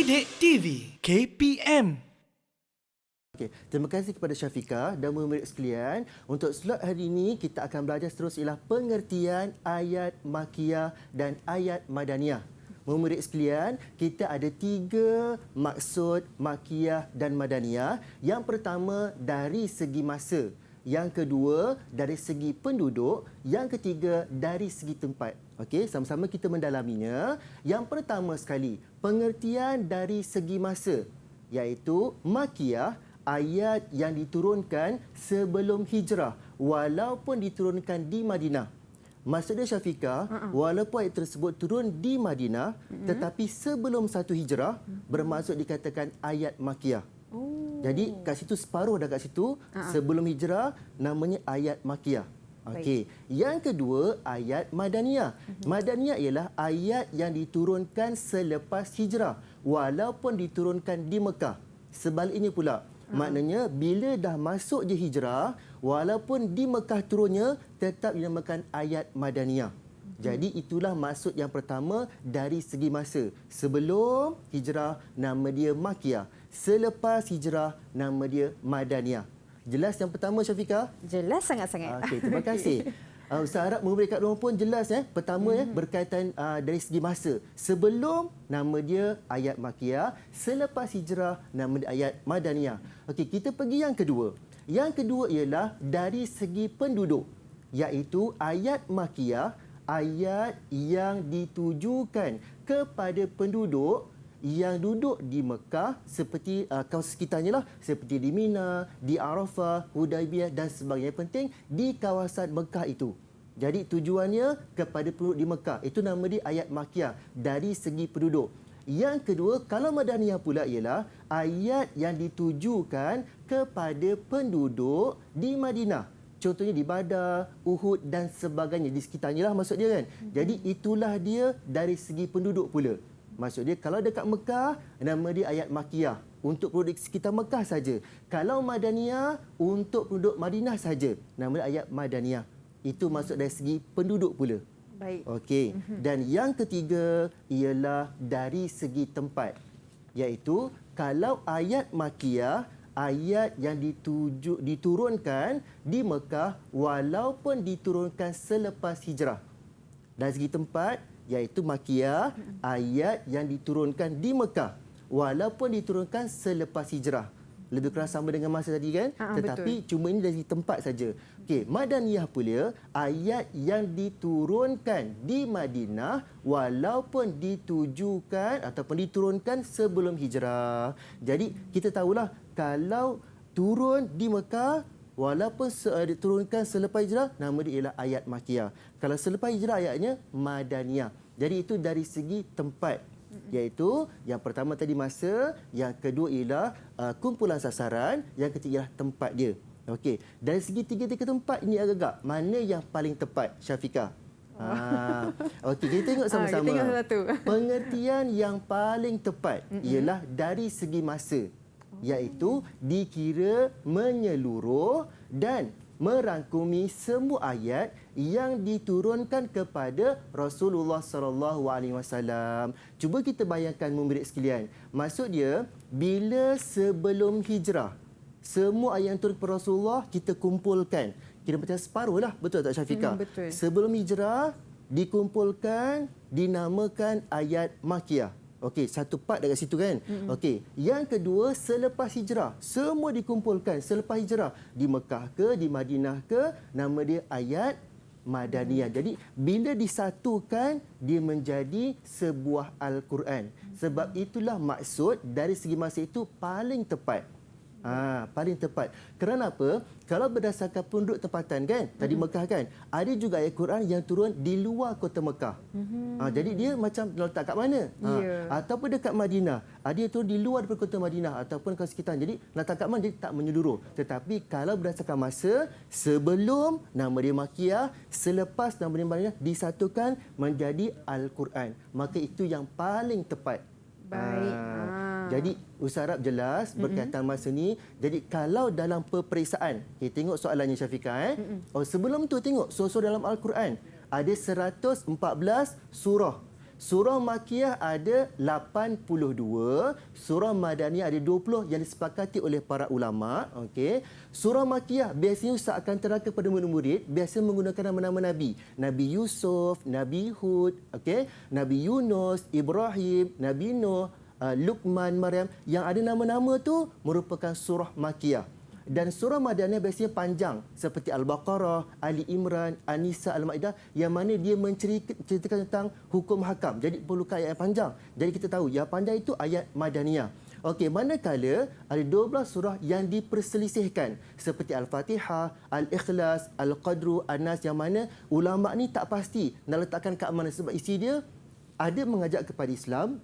Didik TV KPM. Okey, terima kasih kepada Syafiqah dan murid sekalian. Untuk slot hari ini kita akan belajar terus ialah pengertian ayat makiyah dan ayat madaniyah. Murid sekalian, kita ada 3 maksud makiyah dan madaniyah. Yang pertama dari segi masa, yang kedua dari segi penduduk, yang ketiga dari segi tempat. Okey, sama-sama kita mendalaminya. Yang pertama sekali, pengertian dari segi masa, iaitu makiyah, ayat yang diturunkan sebelum hijrah walaupun diturunkan di Madinah. Maksudnya Syafiqah, walaupun ayat tersebut turun di Madinah tetapi sebelum satu hijrah, bermaksud dikatakan ayat makiyah. Jadi kat situ separuh dah kat situ, sebelum hijrah namanya ayat makiyah. Okey. Yang kedua, ayat madaniyah. Madaniyah ialah ayat yang diturunkan selepas hijrah walaupun diturunkan di Mekah. Sebaliknya pula, maknanya bila dah masuk je hijrah, walaupun di Mekah turunnya, tetap dinamakan ayat madaniyah. Jadi itulah maksud yang pertama dari segi masa. Sebelum hijrah, nama dia makiyah. Selepas hijrah, nama dia madaniyah. Jelas yang pertama, Syafiqah? Jelas sangat-sangat. Okey, terima kasih. Ustaz harap murid kat rumah pun jelas Pertama berkaitan dari segi masa. Sebelum, nama dia ayat makiyah, selepas hijrah nama dia ayat madaniyah. Okey, kita pergi yang kedua. Yang kedua ialah dari segi penduduk, iaitu ayat makiyah, ayat yang ditujukan kepada penduduk yang duduk di Mekah seperti kawasan sekitarnya lah, seperti di Mina, di Arafah, Hudaibiyah dan sebagainya. Penting di kawasan Mekah itu. Jadi tujuannya kepada penduduk di Mekah. Itu nama dia ayat makiyah dari segi penduduk. Yang kedua, kalau madaniyah pula ialah ayat yang ditujukan kepada penduduk di Madinah. Contohnya di Badar, Uhud dan sebagainya, di sekitarnya lah maksud dia kan. Jadi itulah dia dari segi penduduk pula. Maksud dia kalau dekat Mekah, nama dia ayat makiyah untuk penduduk sekitar Mekah saja. Kalau madaniyah untuk penduduk Madinah saja, nama dia ayat madaniyah. Itu maksud dari segi penduduk pula. Baik. Okey. Dan yang ketiga ialah dari segi tempat. Iaitu kalau ayat makiyah, ayat yang diturunkan di Mekah walaupun diturunkan selepas hijrah. Dari segi tempat, iaitu makiyah, ayat yang diturunkan di Mekah walaupun diturunkan selepas hijrah. Lebih kurang sama dengan masa tadi kan? Tetapi betul. Cuma ini dari tempat saja. Okey, madaniyah pula ayat yang diturunkan di Madinah walaupun ditujukan ataupun diturunkan sebelum hijrah. Jadi kita tahulah kalau turun di Mekah walaupun diturunkan selepas hijrah, nama dia ialah ayat makiyah. Kalau selepas hijrah ayatnya madaniyah. Jadi itu dari segi tempat. Iaitu yang pertama tadi masa, yang kedua ialah kumpulan sasaran, yang ketiga ialah tempat dia. Okey, dari segi tiga-tiga tempat ini agak mana yang paling tepat, Syafiqah? Okey, kita tengok sama-sama. Kita tengok satu. Pengertian yang paling tepat ialah dari segi masa, iaitu dikira menyeluruh dan merangkumi semua ayat yang diturunkan kepada Rasulullah SAW. Cuba kita bayangkan murid sekalian. Maksud dia, bila sebelum hijrah, semua ayat yang turun kepada Rasulullah kita kumpulkan. Kira macam separuh lah. Betul tak Syafiqah? Betul. Sebelum hijrah, dikumpulkan, dinamakan ayat makiyah. Okey, satu part dekat situ kan. Okey, yang kedua selepas hijrah, semua dikumpulkan selepas hijrah di Mekah ke, di Madinah ke, nama dia ayat madaniyah. Jadi bila disatukan dia menjadi sebuah Al-Quran. Sebab itulah maksud dari segi masa itu paling tepat. Paling tepat. Kerana apa? Kalau berdasarkan penduduk tempatan kan, tadi Mekah kan, ada juga ayat Quran yang turun di luar kota Mekah. Jadi dia macam letak kat mana? Ataupun dekat Madinah. Ada yang turun di luar daripada kota Madinah ataupun ke sekitar. Jadi letak kat mana dia tak menyeluruh. Tetapi kalau berdasarkan masa, sebelum nama dia makiyah, selepas nama dia madaniyah disatukan menjadi Al-Quran. Maka itu yang paling tepat. Baik. Jadi Ustaz harap jelas berkaitan masa ni. Jadi kalau dalam peperiksaan, kita tengok soalannya Syafiqah. Sebelum tu tengok surah-surah dalam Al-Quran. Ada 114 surah. Surah Makkiyah ada 82, surah Madaniyah ada 20 yang disepakati oleh para ulama. Okey. Surah Makkiyah biasanya Ustaz akan terangkan kepada murid-murid, biasa menggunakan nama-nama Nabi. Nabi Yusuf, Nabi Hud, okey, Nabi Yunus, Ibrahim, Nabi Nuh, Luqman, Maryam. Yang ada nama-nama tu merupakan surah Makkiyah. Dan surah Madaniyah biasanya panjang seperti Al-Baqarah, Ali Imran, An-Nisa, Al-Maidah yang mana dia menceritakan tentang hukum hakam. Jadi perlukan ayat yang panjang. Jadi kita tahu yang panjang itu ayat Madaniyah. Okey, manakala ada 12 surah yang diperselisihkan seperti Al-Fatihah, Al-Ikhlas, Al-Qadru, An-Nas yang mana ulama ni tak pasti nak letakkan kat mana sebab isi dia ada mengajak kepada Islam,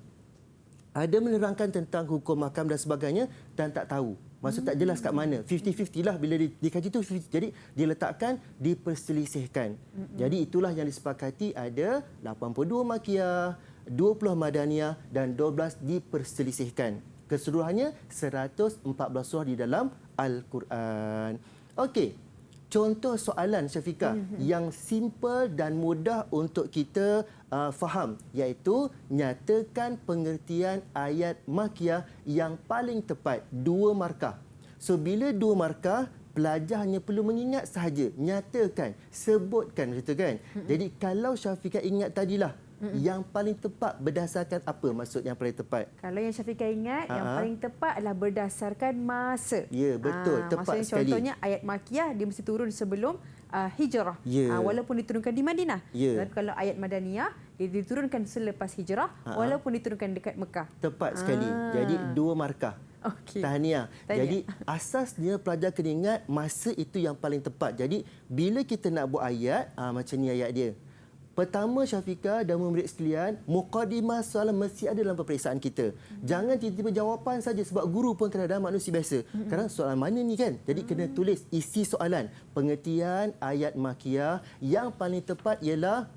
ada menerangkan tentang hukum hakam dan sebagainya dan tak tahu. Maksud tak jelas kat mana. 50-50 lah bila dikaji tu 50. Jadi diletakkan, diperselisihkan. Jadi itulah yang disepakati ada 82 Makkiyah, 20 Madaniyah dan 12 diperselisihkan. Keseluruhannya 114 surah di dalam Al-Quran. Okey. Contoh soalan Syafiqah yang simple dan mudah untuk kita faham iaitu nyatakan pengertian ayat Makkiyah yang paling tepat 2 markah. So bila 2 markah pelajar hanya perlu mengingat sahaja, nyatakan, sebutkan macam tu kan. Jadi kalau Syafiqah ingat tadilah yang paling tepat berdasarkan apa maksud yang paling tepat? Kalau yang Syafiqah ingat, yang paling tepat adalah berdasarkan masa. Ya, betul. Tepat maksudnya sekali. Contohnya ayat Makkiyah dia mesti turun sebelum hijrah. Ya. Walaupun diturunkan di Madinah. Ya. Dan kalau ayat Madaniyah dia diturunkan selepas hijrah walaupun diturunkan dekat Mekah. Tepat sekali. Jadi 2 markah. Okey. Tahniah. Jadi asasnya pelajar kena ingat masa itu yang paling tepat. Jadi bila kita nak buat ayat, macam ni ayat dia. Pertama Syafiqah dan murid sekalian, mukadimah soalan mesti ada dalam peperiksaan kita. Jangan tiba-tiba jawapan saja sebab guru pun kadang-kadang manusia biasa. Kadang soalan mana ni kan? Jadi kena tulis isi soalan. Pengertian ayat Makkiyah yang paling tepat ialah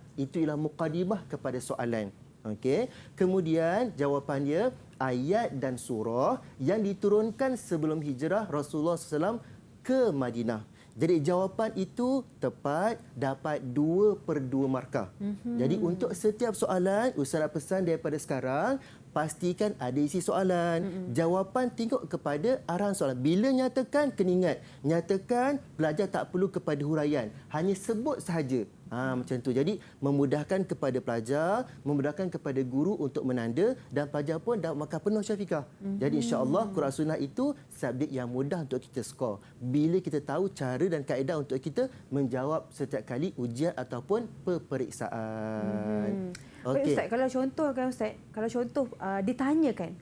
mukadimah kepada soalan. Okey. Kemudian jawapan dia ayat dan surah yang diturunkan sebelum hijrah Rasulullah SAW ke Madinah. Jadi jawapan itu tepat dapat 2/2 markah. Jadi untuk setiap soalan, Ustaz nak pesan daripada sekarang, pastikan ada isi soalan. Jawapan tengok kepada arahan soalan. Bila nyatakan, kena ingat. Nyatakan, pelajar tak perlu kepada huraian. Hanya sebut sahaja. Macam tu. Jadi memudahkan kepada pelajar, memudahkan kepada guru untuk menanda dan pelajar pun dapat markah penuh Syafiqah. Jadi insya-Allah Quran Sunnah itu subjek yang mudah untuk kita skor. Bila kita tahu cara dan kaedah untuk kita menjawab setiap kali ujian ataupun peperiksaan. Okey. Ustaz, kalau contoh ditanyakan,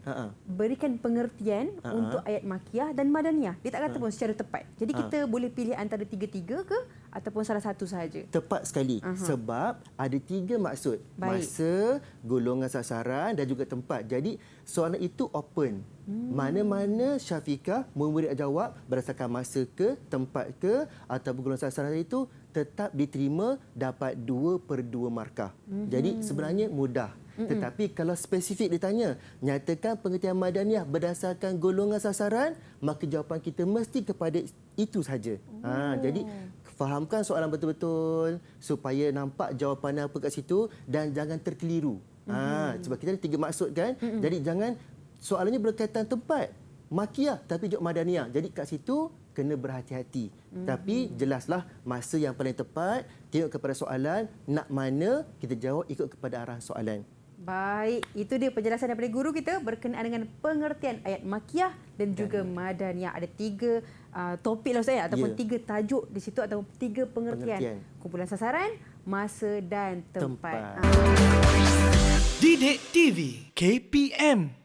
berikan pengertian untuk ayat Makkiyah dan Madaniyah. Dia tak kata pun secara tepat. Jadi kita boleh pilih antara tiga-tiga ke ataupun salah satu sahaja? Tepat sekali. Sebab ada 3 maksud. Baik. Masa, golongan sasaran dan juga tempat. Jadi soalan itu open. Mana-mana Syafiqah murid jawab berdasarkan masa ke, tempat ke ataupun golongan sasaran itu tetap diterima dapat 2/2 markah. Jadi sebenarnya mudah. Tetapi kalau spesifik ditanya, nyatakan pengertian Madaniyah berdasarkan golongan sasaran, maka jawapan kita mesti kepada itu saja. Jadi fahamkan soalan betul-betul supaya nampak jawapan apa kat situ dan jangan terkeliru. Sebab kita ada 3 maksud kan. Jadi jangan soalannya berkaitan tempat Makkiyah tapi jawab Madaniyah. Jadi kat situ kena berhati-hati. Tapi jelaslah masa yang paling tepat, tengok kepada soalan, nak mana kita jawab ikut kepada arahan soalan. Baik, itu dia penjelasan daripada guru kita berkenaan dengan pengertian ayat Makkiyah dan juga Madaniyah. Ada 3 topik lah Ustaz ataupun 3 tajuk di situ ataupun 3 pengertian. Kumpulan sasaran, masa dan tempat. Didik TV KPM